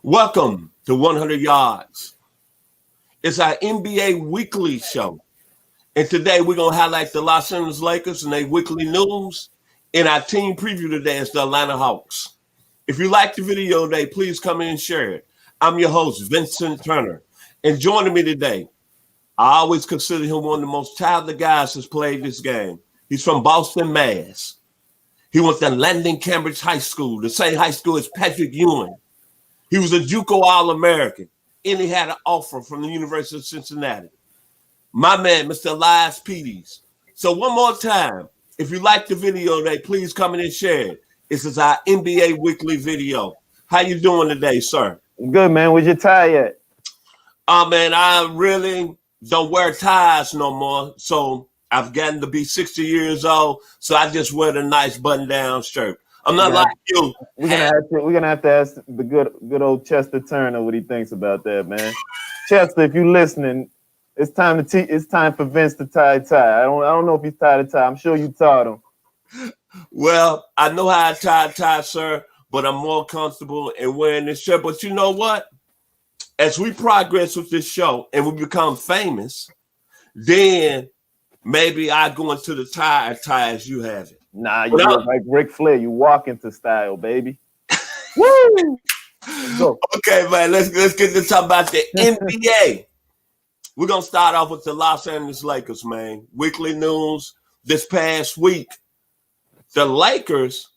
Welcome to 100 Yards. It's our NBA weekly show. And today we're going to highlight the Los Angeles Lakers and their weekly news. And our team preview today is the Atlanta Hawks. If you like the video today, please come in and share it. I'm your host, Vincent Turner. And joining me today, I always consider him one of the most talented guys that's played this game. He's from Boston, Mass. He went to Landon Cambridge High School, the same high school as Patrick Ewing. He was a JUCO All-American, and he had an offer from the University of Cincinnati. My man, Mr. Elias Pires. So one more time, if you like the video today, please come in and share it. This is our NBA weekly video. How you doing today, sir? Good, man. Where's your tie at? Oh, man, I really don't wear ties no more. So I've gotten to be 60 years old, so I just wear the nice button-down shirt. I'm not like you. We're gonna have to ask the good old Chester Turner what he thinks about that, man. Chester, if you're listening, it's time for Vince to tie a tie. I don't know if he's tied a tie. I'm sure you taught him. Well, I know how to tie a tie, sir, but I'm more comfortable in wearing this shirt. But you know what? As we progress with this show and we become famous, then maybe I go into the tie as you have it. Nah, you look like Ric Flair. You walk into style, baby. Woo! Go. Okay, man, let's get to talk about the NBA. We're going to start off with the Los Angeles Lakers, man. Weekly news this past week. The Lakers,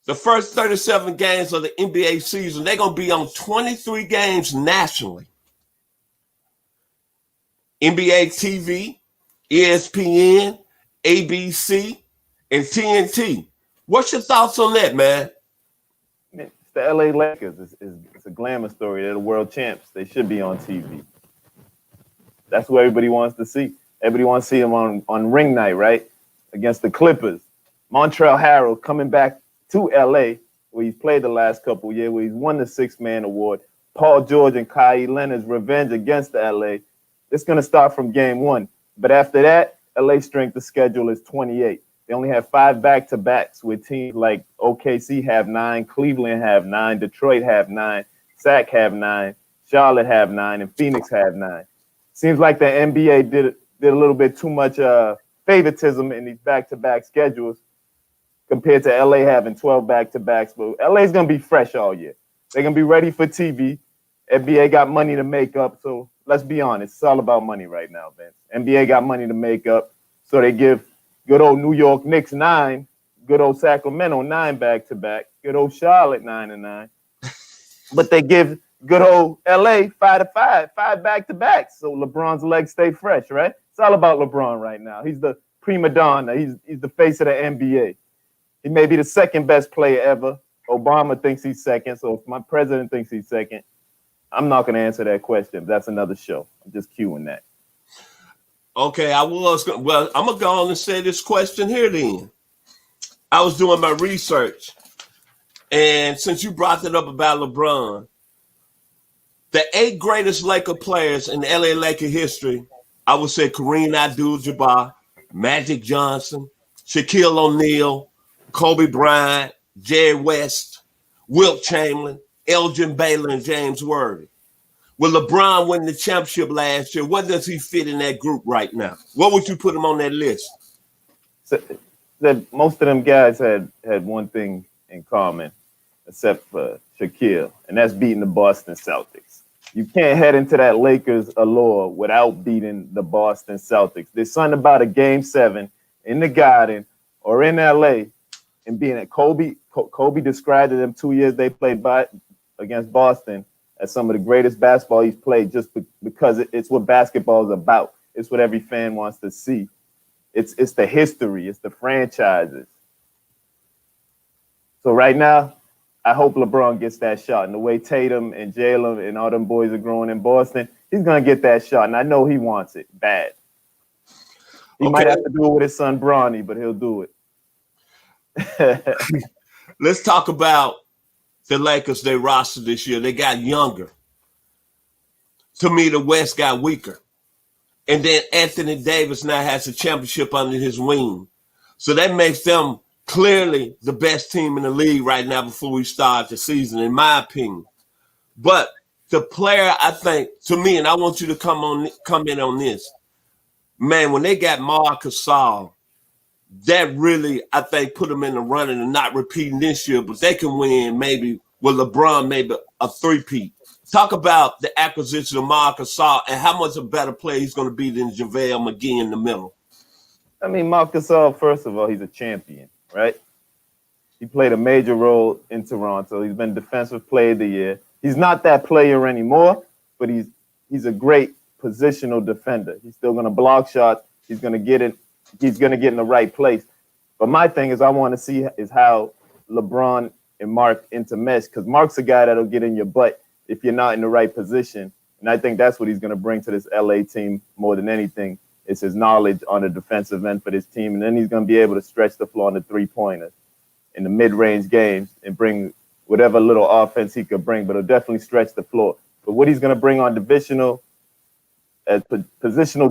the first 37 games of the NBA season, they're going to be on 23 games nationally. NBA TV, ESPN, ABC, and TNT. What's your thoughts on that, man? It's the LA Lakers. It's a glamour story. They're the world champs. They should be on TV. That's what everybody wants to see. Everybody wants to see them on ring night, right? Against the Clippers. Montrezl Harrell coming back to LA, where he's played the last couple of years, where he's won the six-man award. Paul George and Kawhi Leonard's revenge against the LA. It's going to start from game one. But after that, LA's strength of schedule is 28. They only have 5 back-to-backs with teams like OKC have 9, Cleveland have 9, Detroit have 9, Sac have 9, Charlotte have 9, and Phoenix have 9. Seems like the NBA did a little bit too much favoritism in these back-to-back schedules compared to LA having 12 back-to-backs. But LA's going to be fresh all year. They're going to be ready for TV. NBA got money to make up, so let's be honest. It's all about money right now, Vince. NBA got money to make up, so they give good old New York Knicks 9, good old Sacramento 9 back-to-back, good old Charlotte 9-9. But they give good old LA 5 back-to-backs, so LeBron's legs stay fresh, right? It's all about LeBron right now. He's the prima donna. He's the face of the NBA. He may be the second best player ever. Obama thinks he's second, so if my president thinks he's second, I'm not going to answer that question. That's another show. I'm just cueing that. Okay, I'm going to go on and say this question here then. I was doing my research, and since you brought it up about LeBron, the 8 greatest Laker players in LA Laker history, I would say Kareem Abdul-Jabbar, Magic Johnson, Shaquille O'Neal, Kobe Bryant, Jerry West, Wilt Chamberlain, Elgin Baylor, and James Worthy. With LeBron winning the championship last year, what does he fit in that group right now? What would you put him on that list? So, most of them guys had one thing in common, except for Shaquille, and that's beating the Boston Celtics. You can't head into that Lakers allure without beating the Boston Celtics. There's something about a Game 7 in the Garden or in LA and being at Kobe described it them 2 years they played against Boston as some of the greatest basketball he's played just because it's what basketball is about. It's what every fan wants to see. It's the history. It's the franchises. So right now, I hope LeBron gets that shot. And the way Tatum and Jalen and all them boys are growing in Boston, he's going to get that shot. And I know he wants it bad. He might have to do it with his son Bronny, but he'll do it. Let's talk about the Lakers, their roster this year. They got younger. To me, the West got weaker. And then Anthony Davis now has a championship under his wing. So that makes them clearly the best team in the league right now before we start the season, in my opinion. But the player, I think, to me, and I want you to come in on this, man. When they got Marc Gasol, that really, I think, put them in the running and not repeating this year, but they can win maybe with LeBron, maybe a three-peat. Talk about the acquisition of Marc Gasol and how much a better player he's going to be than JaVale McGee in the middle. I mean, Marc Gasol, first of all, he's a champion, right? He played a major role in Toronto. He's been Defensive Player of the Year. He's not that player anymore, but he's a great positional defender. He's still going to block shots. He's going to get it. He's going to get in the right place. But my thing is, I want to see is how LeBron and Marc intermesh, because Marc's a guy that'll get in your butt if you're not in the right position. And I think that's what he's going to bring to this LA team more than anything. It's his knowledge on the defensive end for this team. And then he's going to be able to stretch the floor on the three-pointers in the mid-range games and bring whatever little offense he could bring, but he'll definitely stretch the floor. But what he's going to bring on positional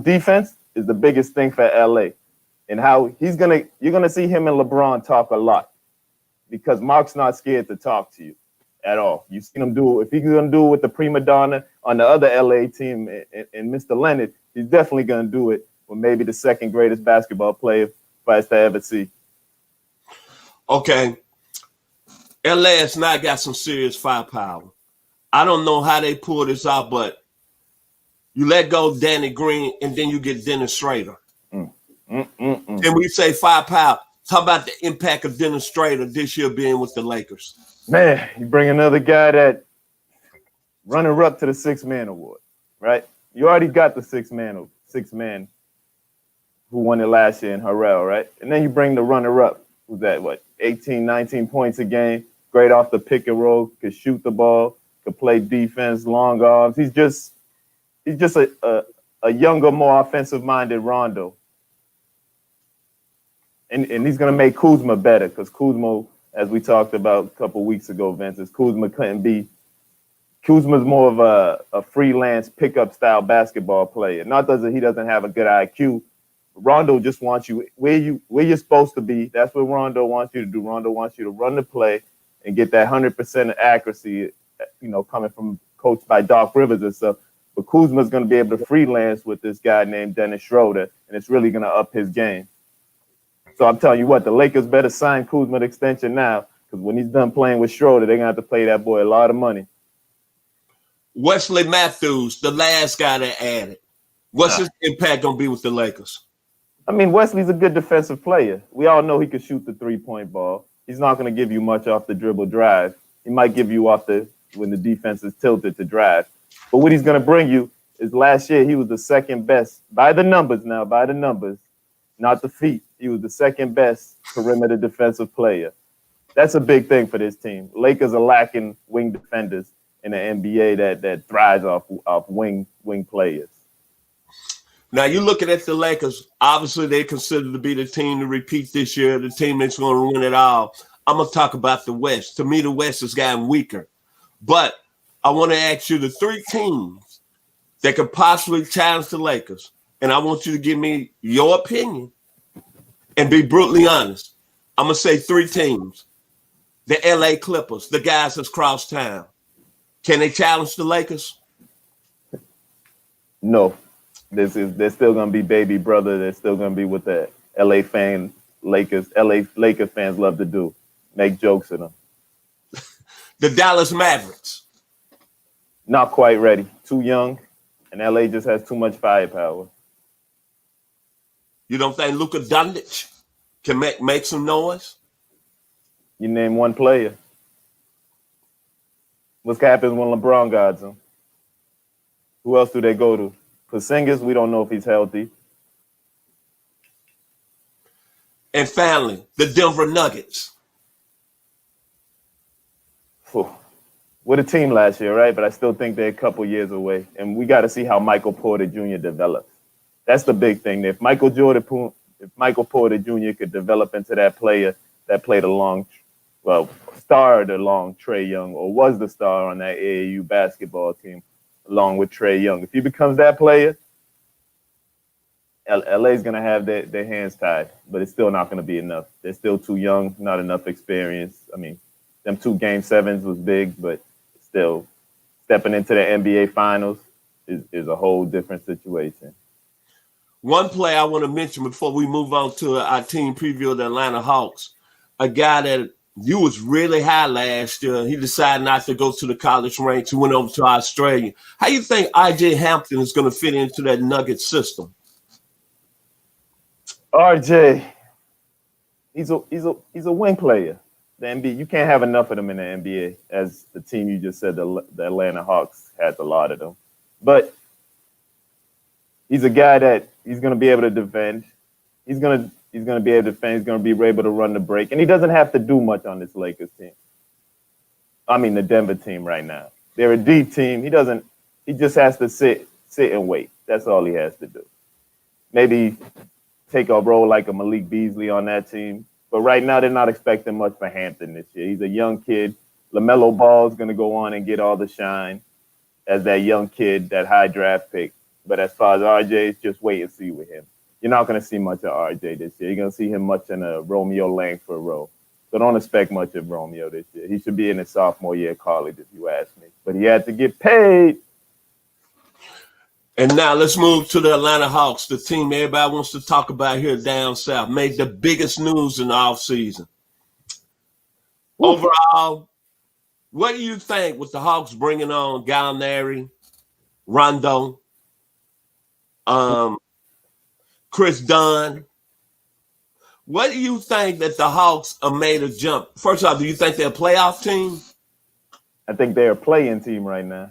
defense is the biggest thing for LA. And how you're going to see him and LeBron talk a lot, because Marc's not scared to talk to you at all. You've seen him do it. If he's going to do it with the prima donna on the other LA team and Mr. Leonard, he's definitely going to do it with maybe the second greatest basketball player Vice to ever see. Okay. Elias now got some serious firepower. I don't know how they pull this out, but you let go Danny Green and then you get Dennis Schrader. Then we say firepower. Talk about the impact of Dennis Schrader this year being with the Lakers. Man, you bring another guy that runner-up to the six-man award, right? You already got the six-man who won it last year in Harrell, right? And then you bring the runner-up, who's at, 18, 19 points a game, great off the pick and roll, could shoot the ball, could play defense, long arms. He's just a younger, more offensive-minded Rondo. And he's going to make Kuzma better, because Kuzma, as we talked about a couple weeks ago, Vince, Kuzma's more of a freelance pickup style basketball player. Not that he doesn't have a good IQ. Rondo just wants you where you're supposed to be. That's what Rondo wants you to do. Rondo wants you to run the play and get that 100% accuracy, coming from coached by Doc Rivers and stuff. But Kuzma's going to be able to freelance with this guy named Dennis Schroeder, and it's really going to up his game. So I'm telling you what, the Lakers better sign Kuzma to extension now, because when he's done playing with Schroeder, they're going to have to pay that boy a lot of money. Wesley Matthews, the last guy that added. What's his impact going to be with the Lakers? I mean, Wesley's a good defensive player. We all know he can shoot the three-point ball. He's not going to give you much off the dribble drive. He might give you when the defense is tilted to drive. But what he's going to bring you is last year he was the second best, by the numbers, not the feet. He was the second best perimeter defensive player. That's a big thing for this team. Lakers are lacking wing defenders in the NBA that thrives off wing players. Now, you're looking at the Lakers. Obviously, they consider to be the team to repeat this year, the team that's going to win it all. I'm going to talk about the West. To me, the West has gotten weaker. But I want to ask you the three teams that could possibly challenge the Lakers. And I want you to give me your opinion and be brutally honest. I'm going to say three teams. The LA Clippers, the guys that's cross town. Can they challenge the Lakers? No. They're still going to be baby brother. They're still going to be what the LA Lakers fans love to do, make jokes of them. The Dallas Mavericks. Not quite ready. Too young, and LA just has too much firepower. You don't think Luka Doncic can make some noise? You name one player. What's happening when LeBron guards him? Who else do they go to? Porzingis, we don't know if he's healthy. And finally, the Denver Nuggets. What a team last year, right? But I still think they're a couple years away. And we got to see how Michael Porter Jr. develops. That's the big thing. If Michael Porter Jr. could develop into that player that played starred along Trae Young, or was the star on that AAU basketball team along with Trae Young. If he becomes that player, LA's going to have their hands tied, but it's still not going to be enough. They're still too young, not enough experience. I mean, them 2 Game 7s was big, but still stepping into the NBA Finals is a whole different situation. One player I want to mention before we move on to our team preview of the Atlanta Hawks, a guy that you was really high last year. He decided not to go to the college ranks. He went over to Australia. How you think RJ Hampton is going to fit into that Nugget system? RJ, he's a wing player. The NBA, you can't have enough of them in the NBA. As the team you just said, the Atlanta Hawks has a lot of them. But he's a guy that he's going to be able to defend. He's going to be able to defend. He's going to be able to run the break, and he doesn't have to do much on this Lakers team. I mean, the Denver team right now. They're a deep team. He just has to sit and wait. That's all he has to do. Maybe take a role like a Malik Beasley on that team. But right now, they're not expecting much for Hampton this year. He's a young kid. LaMelo Ball is going to go on and get all the shine as that young kid, that high draft pick. But as far as RJ, it's just wait and see with him. You're not going to see much of RJ this year. You're going to see him much in a Romeo Langford role. So don't expect much of Romeo this year. He should be in his sophomore year of college, if you ask me. But he had to get paid. And now let's move to the Atlanta Hawks, the team everybody wants to talk about here down south. Made the biggest news in the offseason. Overall, what do you think with the Hawks bringing on Gallinari, Rondo, Chris Dunn? What do you think that the Hawks are made a jump? First off, do you think they're a playoff team? I think they're a play-in team right now.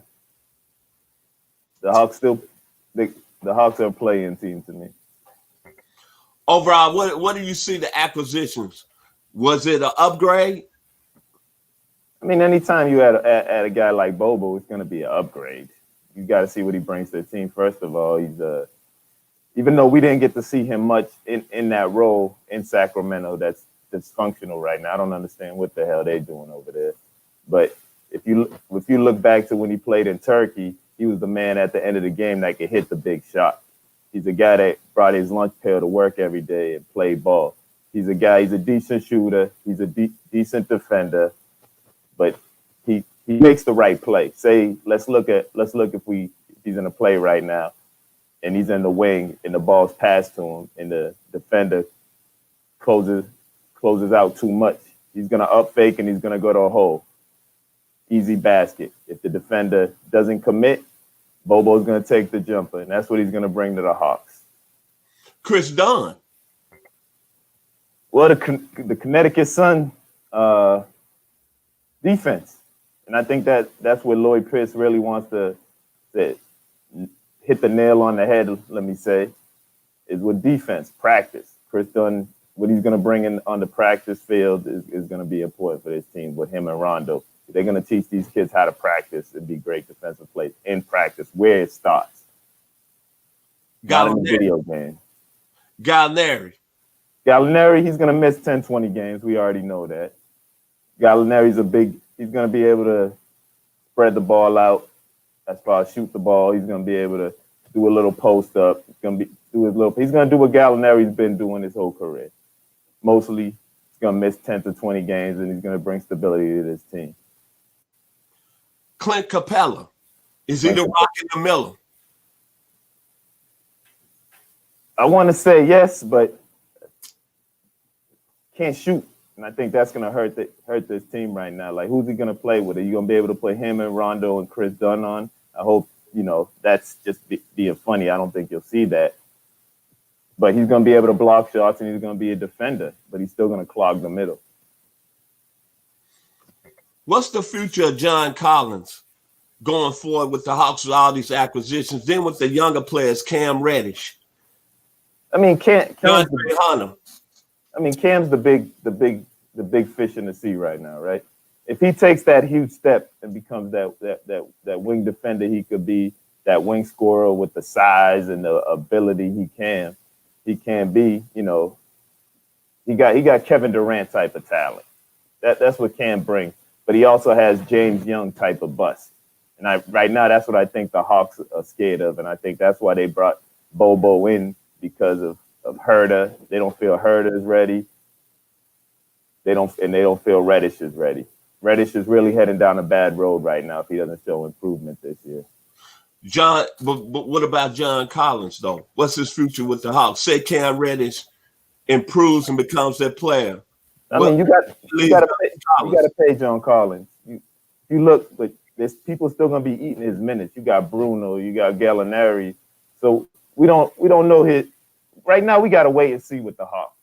The Hawks are a play-in team to me. Overall, what do you see the acquisitions? Was it an upgrade? I mean, anytime you add a guy like Bobo, it's going to be an upgrade. You got to see what he brings to the team. First of all, he's even though we didn't get to see him much in that role in Sacramento, that's dysfunctional right now. I don't understand what the hell they're doing over there. But if you look back to when he played in Turkey, he was the man at the end of the game that could hit the big shot. He's a guy that brought his lunch pail to work every day and played ball. He's a decent shooter. He's a decent defender, but he makes the right play. Say, let's look if he's in a play right now and he's in the wing and the ball's passed to him and the defender closes out too much. He's going to up fake and he's going to go to a hole. Easy basket. If the defender doesn't commit, Bobo's going to take the jumper, and that's what he's going to bring to the Hawks. Chris Dunn. Well, the Connecticut Sun defense, and I think that's what Lloyd Pierce really wants to hit the nail on the head, let me say, is with defense, practice. Chris Dunn, what he's going to bring in on the practice field is going to be important for this team with him and Rondo. They're going to teach these kids how to practice and be great defensive players in practice, where it starts. Not in the video game. Gallinari, he's going to miss 10, 20 games. We already know that. Gallinari's he's going to be able to spread the ball out as far as shoot the ball. He's going to be able to do a little post up. He's going to do what Gallinari's been doing his whole career. Mostly, he's going to miss 10 to 20 games, and he's going to bring stability to this team. Clint Capella, is he the rock in the middle? I want to say yes, but can't shoot. And I think that's going to hurt this team right now. Like, who's he going to play with? Are you going to be able to put him and Rondo and Chris Dunn on? I hope, that's just being funny. I don't think you'll see that. But he's going to be able to block shots, and he's going to be a defender, but he's still going to clog the middle. What's the future of John Collins going forward with the Hawks with all these acquisitions? Then with the younger players, Cam Reddish. I mean, Cam's the big fish in the sea right now, right? If he takes that huge step and becomes that wing defender he could be, that wing scorer with the size and the ability he can be, he got Kevin Durant type of talent. That's what Cam brings. But he also has James Young type of bust. And right now, that's what I think the Hawks are scared of. And I think that's why they brought Bobo in, because of Herter. They don't feel Herter is ready. They don't feel Reddish is ready. Reddish is really heading down a bad road right now if he doesn't show improvement this year. But what about John Collins though? What's his future with the Hawks? Say Cam Reddish improves and becomes that player. I mean, you got to pay John Collins. You look, but there's people still gonna be eating his minutes. You got Bruno, you got Gallinari, so we don't know his. Right now, we got to wait and see with the Hawks.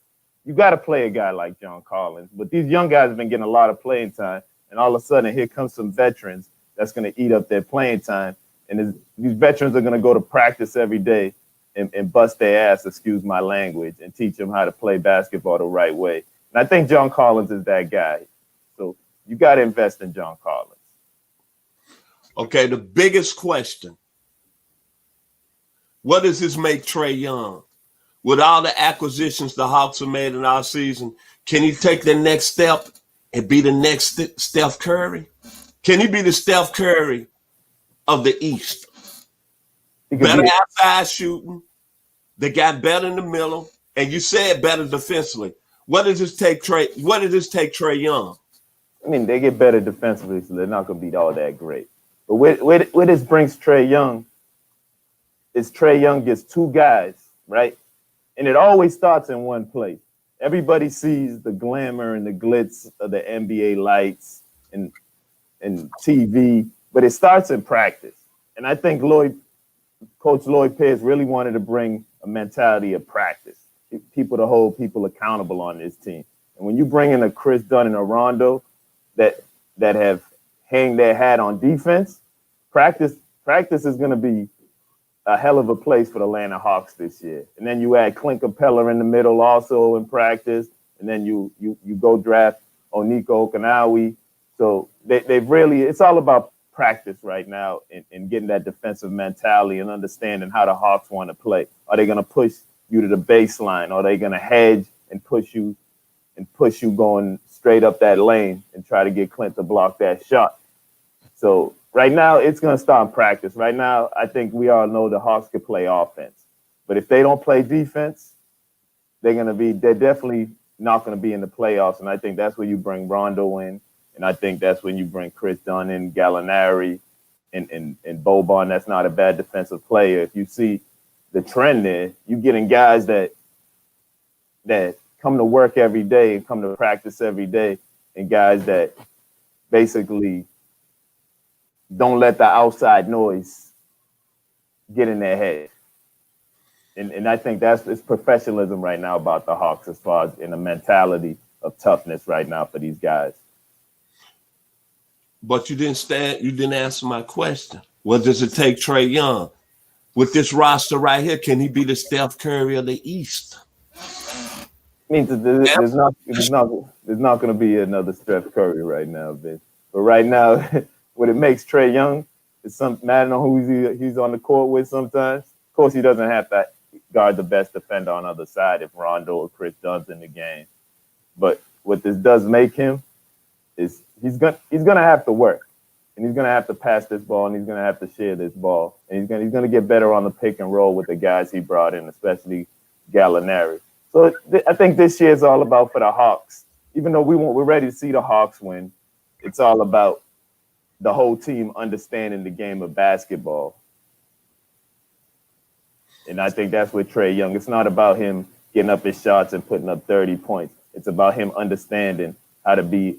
You got to play a guy like John Collins, but these young guys have been getting a lot of playing time, and all of a sudden, here comes some veterans that's going to eat up their playing time, and these veterans are going to go to practice every day and bust their ass, excuse my language, and teach them how to play basketball the right way. And I think John Collins is that guy. So you got to invest in John Collins. Okay, the biggest question: what does this make Trae Young? With all the acquisitions the Hawks have made in our season, can he take the next step and be the next Steph Curry? Can he be the Steph Curry of the East? Better outside shooting. They got better in the middle, and you said better defensively. What does this take Trae Young? I mean, they get better defensively, so they're not going to be all that great. But where this brings Trae Young is Trae Young gets two guys, right? And it always starts in one place. Everybody sees the glamour and the glitz of the NBA lights and TV, but it starts in practice. And I think Coach Lloyd Pierce really wanted to bring a mentality of practice, people to hold people accountable on this team. And when you bring in a Chris Dunn and a Rondo that have hang their hat on defense, practice is going to be a hell of a place for the Atlanta Hawks this year. And then you add Clint Capella in the middle also in practice, and then you go draft Oniko Okinawa. So they've really, it's all about practice right now and getting that defensive mentality and understanding how the Hawks want to play. Are they going to push you to the baseline? Are they going to hedge and push you going straight up that lane and try to get Clint to block that shot? So right now, it's going to start in practice. Right now, I think we all know the Hawks could play offense. But if they don't play defense, they're definitely not going to be in the playoffs. And I think that's where you bring Rondo in. And I think that's when you bring Chris Dunn in, Gallinari, and Boban. That's not a bad defensive player. If you see the trend there, you're getting guys that come to work every day and come to practice every day, and guys that basically don't let the outside noise get in their head. And I think it's professionalism right now about the Hawks as far as in a mentality of toughness right now for these guys. But you didn't answer my question. What does it take Trae Young? With this roster right here, can he be the Steph Curry of the East? I mean, there's not going to be another Steph Curry right now, Vince. But right now, what it makes Trae Young is matter on who he's on the court with sometimes. Of course, he doesn't have to guard the best defender on the other side if Rondo or Chris Dunn's in the game. But what this does make him is he's gonna have to work, and he's gonna have to pass this ball, and he's gonna have to share this ball, and he's gonna get better on the pick and roll with the guys he brought in, especially Gallinari. So I think this year is all about for the Hawks. Even though we're ready to see the Hawks win, it's all about the whole team understanding the game of basketball. And I think that's with Trae Young. It's not about him getting up his shots and putting up 30 points. It's about him understanding how to be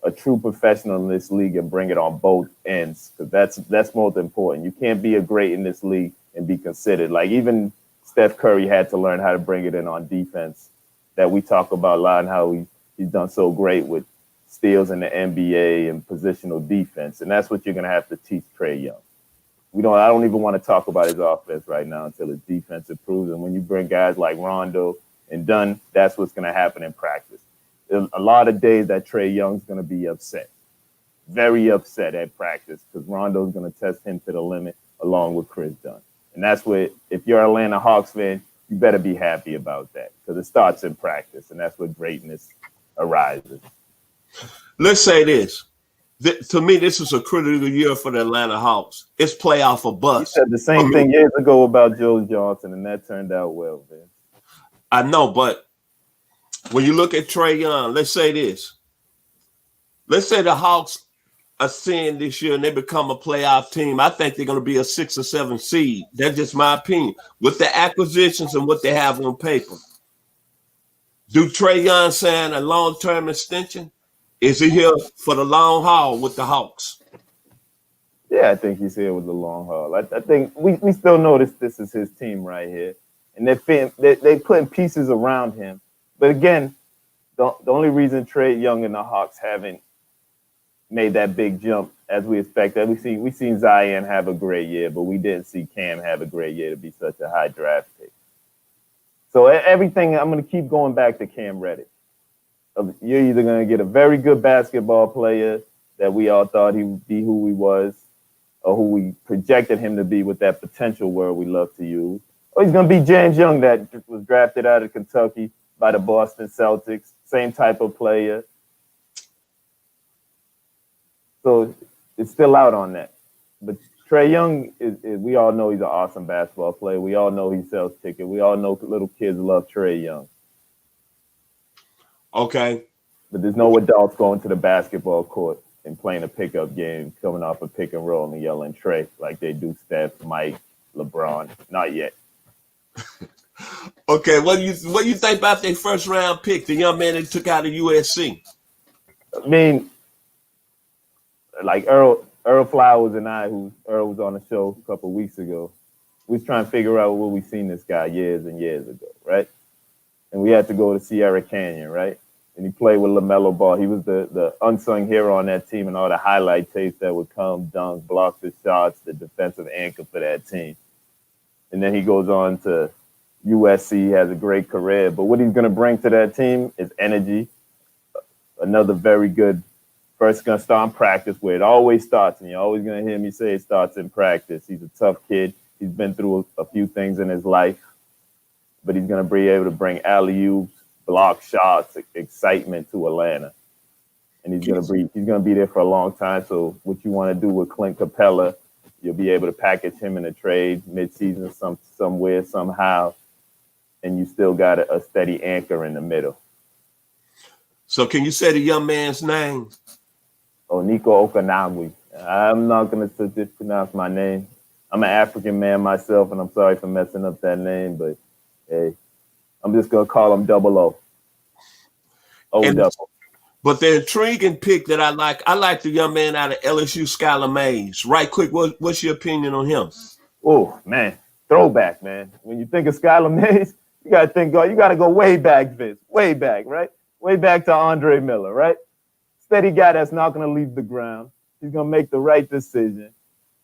a true professional in this league and bring it on both ends, because that's most important. You can't be a great in this league and be considered. Like even Steph Curry had to learn how to bring it in on defense, that we talk about a lot, and how he's done so great with steals in the NBA and positional defense. And that's what you're going to have to teach Trae Young. I don't even want to talk about his offense right now until his defense improves. And when you bring guys like Rondo and Dunn, that's what's going to happen in practice. A lot of days that Trae Young's going to be upset, very upset at practice, because Rondo's going to test him to the limit along with Chris Dunn. And that's where, if you're an Atlanta Hawks fan, you better be happy about that, because it starts in practice, and that's where greatness arises. Let's say this. To me, this is a critical year for the Atlanta Hawks. It's playoff or bust. You said the same thing years ago about Joe Johnson, and that turned out well, man. I know, but when you look at Trae Young, let's say this. let's say the Hawks ascend this year and they become a playoff team. I think they're going to be a 6 or 7 seed. That's just my opinion. With the acquisitions and what they have on paper. Do Trae Young sign a long-term extension? Is he here for the long haul with the Hawks? Yeah, I think he's here with the long haul. I think we still notice this is his team right here, and they're putting pieces around him. But again, the only reason Trae Young and the Hawks haven't made that big jump as we expected, we seen Zion have a great year, but we didn't see Cam have a great year to be such a high draft pick. So everything, I'm going to keep going back to Cam Reddish. You're either going to get a very good basketball player that we all thought he would be who he was, or who we projected him to be with that potential word we love to use, or he's going to be James Young that was drafted out of Kentucky by the Boston Celtics, same type of player. So it's still out on that. But Trae Young, we all know he's an awesome basketball player. We all know he sells tickets. We all know little kids love Trae Young. Okay. But there's no adults going to the basketball court and playing a pickup game, coming off a pick and roll and yelling Trae like they do Steph, Mike, LeBron. Not yet. Okay, what do you think about their first round pick, the young man they took out of USC? I mean, like Earl Flowers and Earl was on the show a couple of weeks ago. We was trying to figure out where we seen this guy years and years ago, right? And we had to go to Sierra Canyon, right? And he played with LaMelo Ball. He was the unsung hero on that team, and all the highlight tapes that would come, dunk, block the shots, the defensive anchor for that team. And then he goes on to USC, has a great career. But what he's going to bring to that team is energy. Another very good first going to start in practice, where it always starts. And you're always going to hear me say it starts in practice. He's a tough kid. He's been through a few things in his life. But he's going to be able to bring alley-oops, block shots, excitement to Atlanta. And he's going to be there for a long time. So what you want to do with Clint Capella, you'll be able to package him in a trade midseason somewhere, somehow, and you still got a steady anchor in the middle. So can you say the young man's name? Oh, Nico Okanagui. I'm not going to pronounce my name. I'm an African man myself, and I'm sorry for messing up that name, but hey, I'm just going to call him Double O. O-double. But the intriguing pick that I like the young man out of LSU, Skylar Mays. Right quick, what's your opinion on him? Oh, man. Throwback, man. When you think of Skylar Mays, you got to go way back, Vince. Way back, right? Way back to Andre Miller, right? Steady guy that's not going to leave the ground. He's going to make the right decision.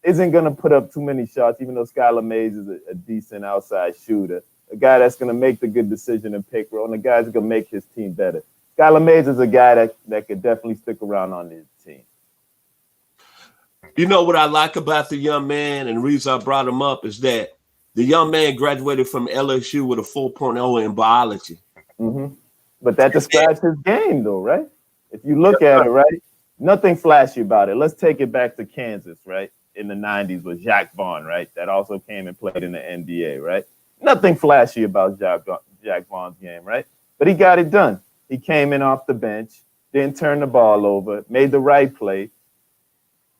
Isn't going to put up too many shots, even though Skylar Mays is a decent outside shooter. A guy that's going to make the good decision and pick roll, and a guy that's going to make his team better. Skylar Mays is a guy that could definitely stick around on his team. You know what I like about the young man, and the reason I brought him up is that the young man graduated from LSU with a 4.0 in biology. Mm-hmm. But that describes his game, though, right? If you look at it, right, nothing flashy about it. Let's take it back to Kansas, right? In the 90s with Jacques Vaughn, right? That also came and played in the NBA, right? Nothing flashy about Jacques Vaughn's game, right? But he got it done. He came in off the bench, didn't turn the ball over, made the right play,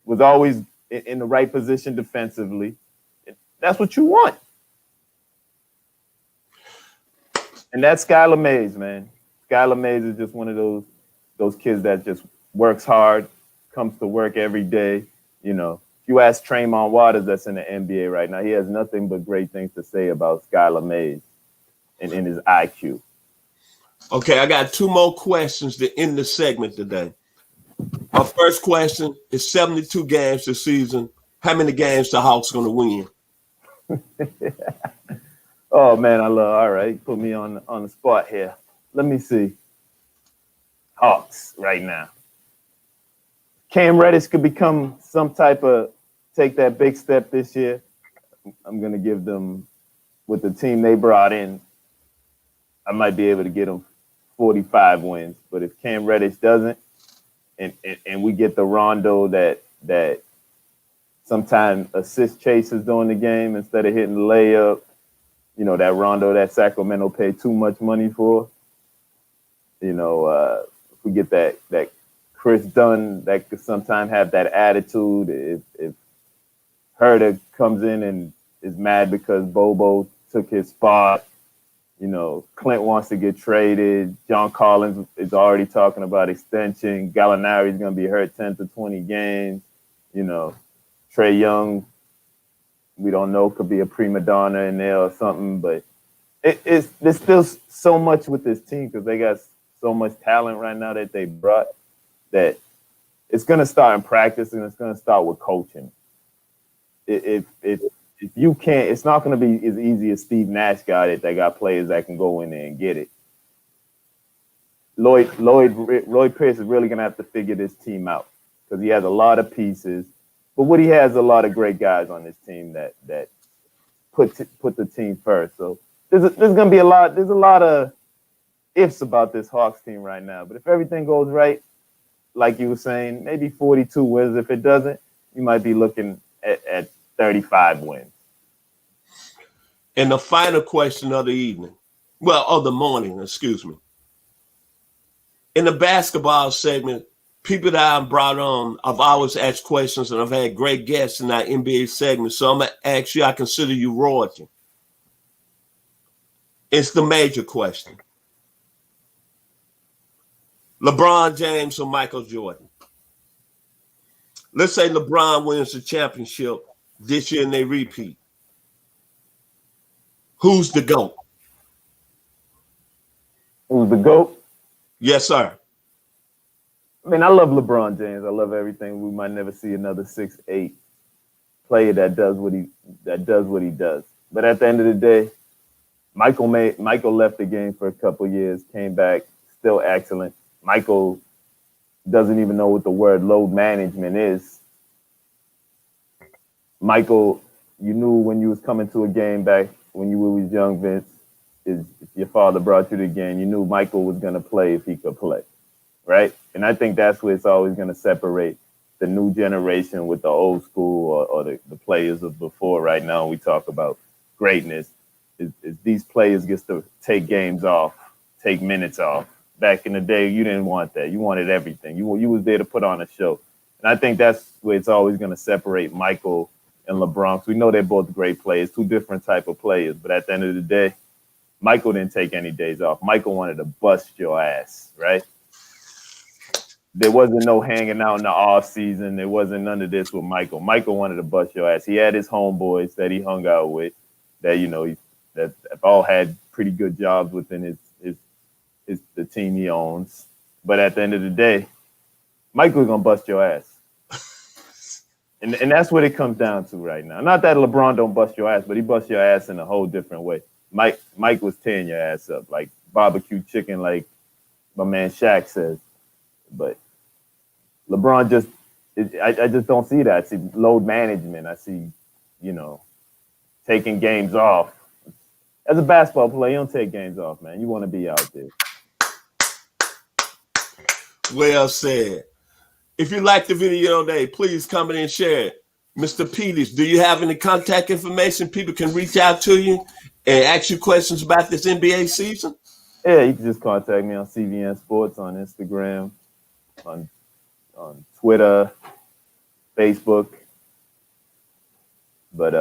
was always in the right position defensively. That's what you want. And that's Skylar Mays, man. Skylar Mays is just one of those kids that just works hard, comes to work every day. You know, if you ask Tremont Waters that's in the NBA right now, he has nothing but great things to say about Skylar Mays and in his IQ. Okay, I got 2 more questions to end the segment today. My first question is 72 games this season. How many games the Hawks going to win? Oh, man, all right. Put me on the spot here. Let me see. Hawks right now. Cam Reddish could become some type of take that big step this year. I'm going to give them, with the team they brought in, I might be able to get them 45 wins. But if Cam Reddish doesn't, and we get the Rondo that sometimes assist chases during the game instead of hitting the layup, you know, that Rondo that Sacramento paid too much money for, you know, if we get that Chris Dunn that could sometimes have that attitude. If Herder comes in and is mad because Bobo took his spot, Clint wants to get traded. John Collins is already talking about extension. Gallinari is going to be hurt 10 to 20 games. Trae Young, we don't know, could be a prima donna in there or something, but there's still so much with this team because they got so much talent right now that they brought that it's going to start in practice and it's going to start with coaching. If you can't, it's not going to be as easy as Steve Nash got it. They got players that can go in there and get it. Lloyd Pierce is really going to have to figure this team out because he has a lot of pieces. But Woody has a lot of great guys on this team that put the team first. So there's going to be a lot. There's a lot of ifs about this Hawks team right now. But if everything goes right, like you were saying, maybe 42 wins. If it doesn't, you might be looking at 35 wins. And the final question of the evening, of the morning, excuse me. In the basketball segment, people that I've brought on, I've always asked questions, and I've had great guests in that NBA segment. So I'm going to ask you, I consider you royalty. It's the major question. LeBron James or Michael Jordan? Let's say LeBron wins the championship this year and they repeat. Who's the GOAT? Who's the GOAT? Yes, sir. I mean, I love LeBron James. I love everything. We might never see another 6'8" player that does what he does. But at the end of the day, Michael left the game for a couple years, came back, still excellent. Michael doesn't even know what the word load management is. Michael, you knew when you was coming to a game back when you was young, Vince, if your father brought you to the game, you knew Michael was going to play if he could play, right? And I think that's where it's always going to separate the new generation with the old school or the players of before. Right now, we talk about greatness. Is these players get to take games off, take minutes off. Back in the day, you didn't want that. You wanted everything. You was there to put on a show. And I think that's where it's always going to separate Michael and LeBron. We know they're both great players, two different type of players. But at the end of the day, Michael didn't take any days off. Michael wanted to bust your ass, right? There wasn't no hanging out in the off season. There wasn't none of this with Michael. Michael wanted to bust your ass. He had his homeboys that he hung out with that, that all had pretty good jobs within the team he owns. But at the end of the day, Michael's going to bust your ass. And that's what it comes down to right now. Not that LeBron don't bust your ass, but he busts your ass in a whole different way. Mike was tearing your ass up like barbecue chicken, like my man Shaq says. But LeBron I just don't see that. I see load management. I see, taking games off. As a basketball player, you don't take games off, man. You want to be out there. Well said. If you like the video today, please comment and share it. Mr. Peters, do you have any contact information people can reach out to you and ask you questions about this NBA season? Yeah, you can just contact me on CVN Sports on Instagram, on Twitter, Facebook. But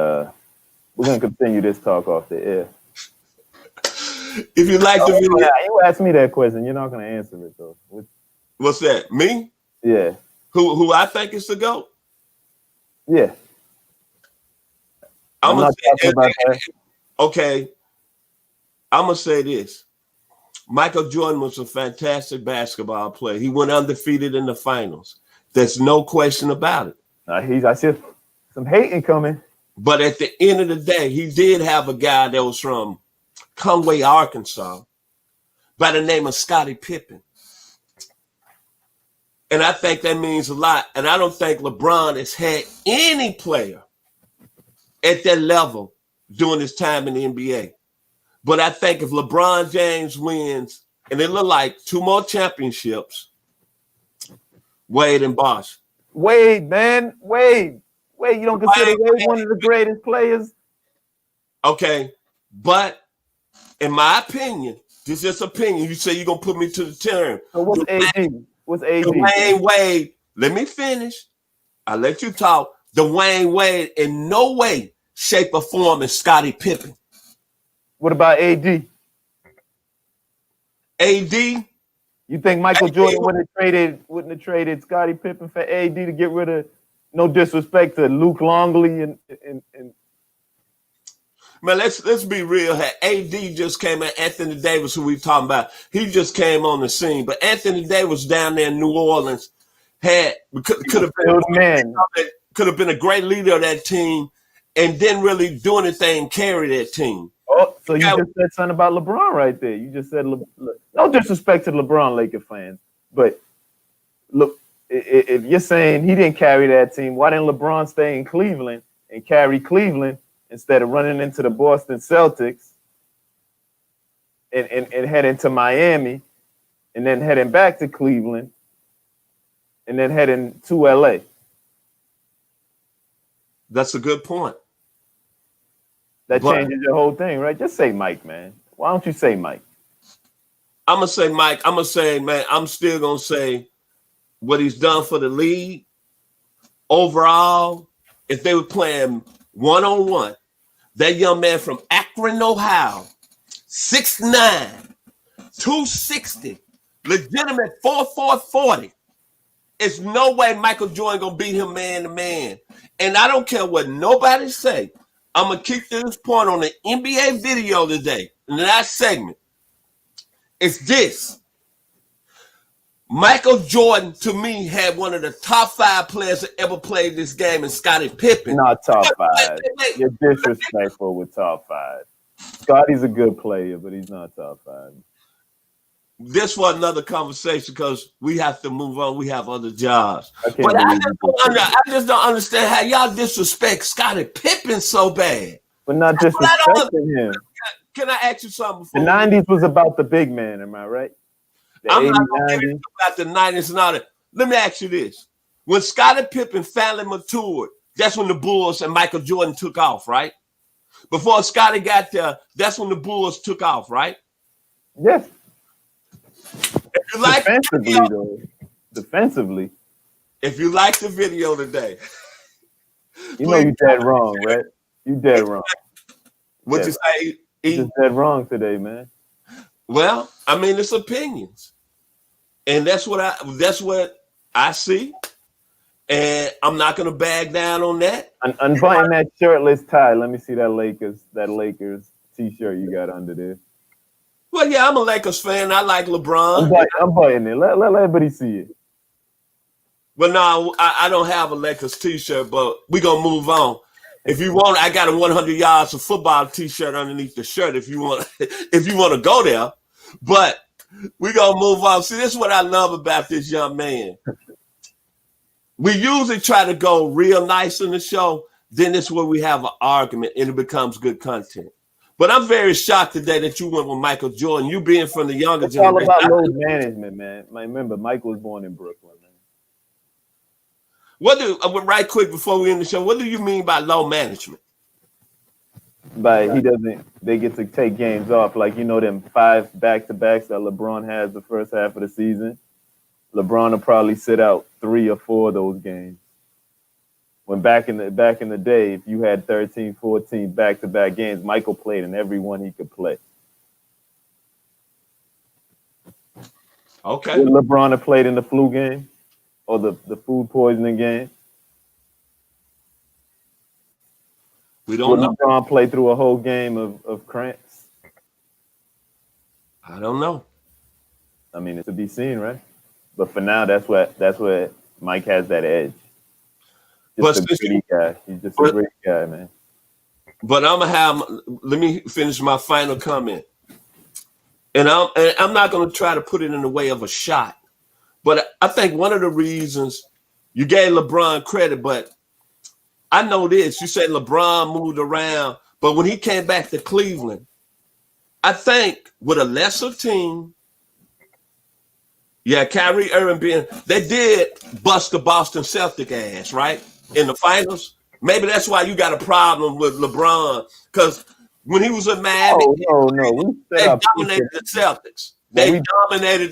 we're going to continue this talk off the air. If you like the video. You asked me that question. You're not going to answer it, though. What's that? Me? Yeah. Who I think is the GOAT? Yeah. I'm not talking about that. Okay. I'm going to say this. Michael Jordan was a fantastic basketball player. He went undefeated in the finals. There's no question about it. I see some hating coming. But at the end of the day, he did have a guy that was from Conway, Arkansas, by the name of Scottie Pippen. And I think that means a lot. And I don't think LeBron has had any player at that level during his time in the NBA. But I think if LeBron James wins, and it look like 2 more championships, Wade and Bosh. Wade, man. Wade, you don't consider Wade one of the greatest players? Okay. But in my opinion, this is opinion. You say you're going to put me to the term. So what's AD? What's AD? Dwayne Wade, let me finish. I'll let you talk. Dwayne Wade in no way, shape, or form is Scottie Pippen. What about AD? AD, You think Michael Jordan wouldn't have traded Scottie Pippen for AD to get rid of, no disrespect to Luke Longley and man, let's be real here. AD just came at Anthony Davis, who we talking about. He just came on the scene. But Anthony Davis down there in New Orleans could have been a great leader of that team and didn't really do anything, carry that team. Oh, so you just said something about LeBron right there. You just said, no disrespect to LeBron Laker fans, but look, if you're saying he didn't carry that team, why didn't LeBron stay in Cleveland and carry Cleveland instead of running into the Boston Celtics and heading to Miami and then heading back to Cleveland and then heading to LA? That's a good point. That changes your whole thing, right? Just say Mike, man. Why don't you say Mike? I'm going to say Mike. I'm going to say, man, I'm still going to say what he's done for the league. Overall, if they were playing one-on-one, that young man from Akron, Ohio, 6'9", 260, legitimate 4'40". There's no way Michael Jordan going to beat him man to man. And I don't care what nobody say. I'm going to keep this point on the NBA video today, in the last segment. It's this. Michael Jordan, to me, had one of the top 5 players that ever played this game in Scottie Pippen. Not top 5. You're disrespectful with top 5. Scottie's a good player, but he's not top 5. This for another conversation because we have to move on. We have other jobs. But I just don't understand how y'all disrespect Scottie Pippen so bad. But not disrespecting him. Can I ask you something? The 90s was about the big man, am I right? I'm not going to get about the 90s and all that. Let me ask you this. When Scottie Pippen finally matured, that's when the Bulls and Michael Jordan took off, right? Before Scottie got there, that's when the Bulls took off, right? Yes. If you like defensively. If you like the video today. You know you're dead wrong, right? You dead wrong. What'd you say? You're just dead wrong today, man. Well, I mean, it's opinions. And that's what I see. And I'm not gonna bag down on that. Unbutton that shirtless tie. Let me see that Lakers t-shirt you got under there. Well, yeah, I'm a Lakers fan. I like LeBron. I'm butting it. Let everybody see it. Well, no, I don't have a Lakers t-shirt, but we're going to move on. If you want, I got a 100 yards of football t-shirt underneath the shirt if you want to go there. But we're going to move on. See, this is what I love about this young man. We usually try to go real nice in the show. Then it's where we have an argument and it becomes good content. But I'm very shocked today that you went with Michael Jordan. You being from the younger generation. It's all about load management, man. Remember, Michael was born in Brooklyn, man. Right quick before we end the show, what do you mean by low management? They get to take games off. Like, them 5 back-to-backs that LeBron has the first half of the season. LeBron will probably sit out 3 or 4 of those games. When back in the day, if you had 13, 14 back-to-back games, Michael played in every one he could play. Okay. Would LeBron have played in the flu game or the food poisoning game? We don't know. LeBron play through a whole game of cramps? I don't know. I mean, it's to be seen, right? But for now, that's where Mike has that edge. Just a great guy. He's just a great guy, man. But let me finish my final comment. And I'm not going to try to put it in the way of a shot. But I think one of the reasons you gave LeBron credit, but I know this. You said LeBron moved around, but when he came back to Cleveland, I think with a lesser team, Kyrie Irving they did bust the Boston Celtic ass, right? In the finals. Maybe that's why you got a problem with LeBron. Because when he was in Miami, no. They dominated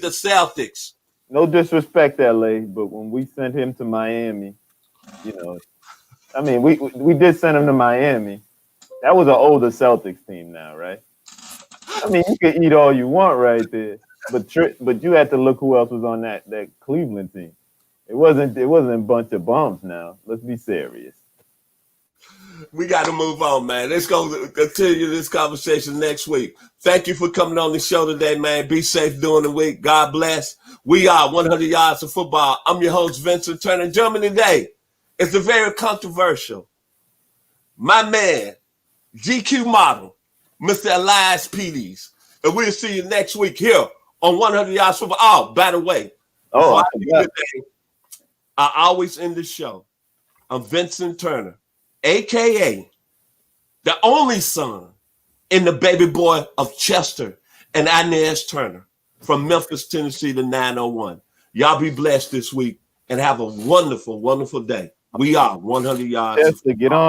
the Celtics. no disrespect, LA, but when we sent him to Miami, you know, I mean, we did send him to Miami. That was an older Celtics team now, right? I mean, you can eat all you want right there, but you had to look who else was on that Cleveland team. It wasn't a bunch of bums now. Let's be serious. We got to move on, man. Let's go continue this conversation next week. Thank you for coming on the show today, man. Be safe during the week. God bless. We are 100 Yards of Football. I'm your host, Vincent Turner. Joining me today is the very controversial, my man, GQ model, Mr. Elias Pires. And we'll see you next week here on 100 Yards of Football. Oh, by the way, before I leave today, I always end the show. I'm Vincent Turner, a.k.a. the only son in the baby boy of Chester and Inez Turner from Memphis, Tennessee to 901. Y'all be blessed this week and have a wonderful, wonderful day. We are 100 Yards. Chester, get on